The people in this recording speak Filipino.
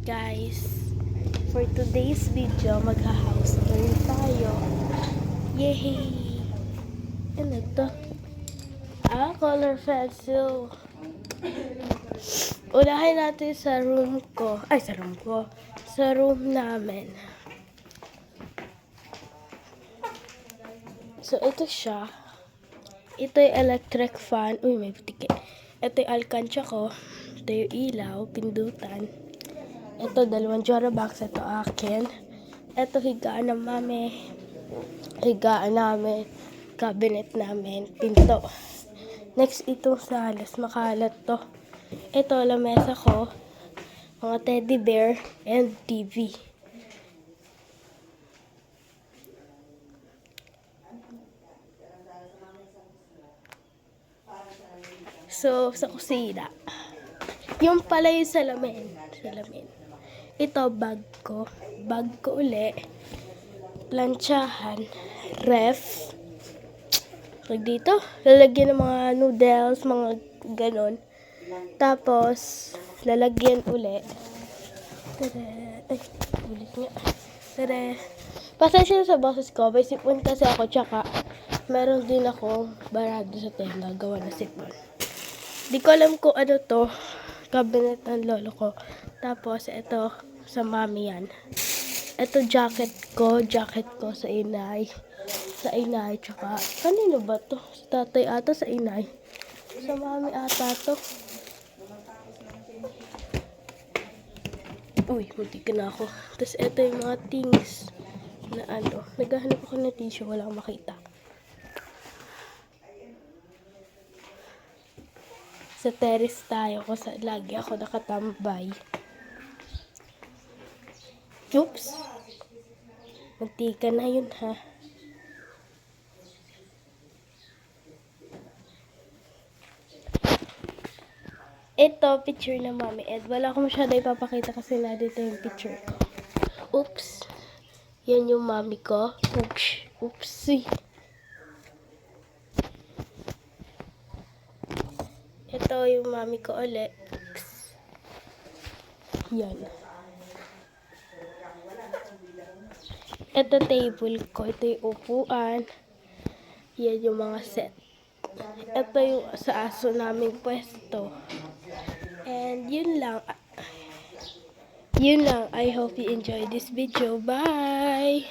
Guys, for today's video, magha-house tour tayo. Yay! Ano to? Color pencil. Unahin natin sa room ko. Ay, sa room ko. Sa room namin. So, ito siya. Ito yung electric fan. Uy, may butike. Ito yung alkansya ko. Ito yung ilaw, pindutan. Ito, dalawang Jora box. Ito akin. Ito, higaan ng mami. Higaan namin. Cabinet namin. Pinto. Next, itong salas. Makalat to. Ito, lamesa ko. Mga teddy bear and TV. So, sa kusina. Yung pala yung salamin. Ito, bag ko. Bag ko uli. Planchahan. Ref. Pag dito, lalagyan ng mga noodles, mga ganon. Tapos, lalagyan uli. Tada! Ay, ulit nga. Tada! Pasensya na sa boses ko. May sipon kasi ako, tsaka meron din ako barado sa tenda. Gawa na sipon. Di ko alam kung ano to. Cabinet ng lolo ko. Tapos, ito, sa mami yan. Ito, jacket ko sa inay. Sa inay, tsaka, kanino ba to? Sa tatay ata, sa inay. Sa mami ata to. Uy, buti ka na ako. Tapos, ito yung mga things na ano. Naghahanap ako ng tissue, wala akong makita. Sa terrace tayo kasi lagi ako nakatambay. Oops! Mantika na yun, ha? Ito, picture na mami Ed. Wala akong masyado ipapakita kasi na dito yung picture ko. Oops! Yan yung mami ko. Oops! Oopsie! Ito yung mami ko ulit. Yan. Ito table ko. Ito yung upuan. Yan yung mga set. Ito yung sa aso naming pwesto. And yun lang. I hope you enjoy this video. Bye!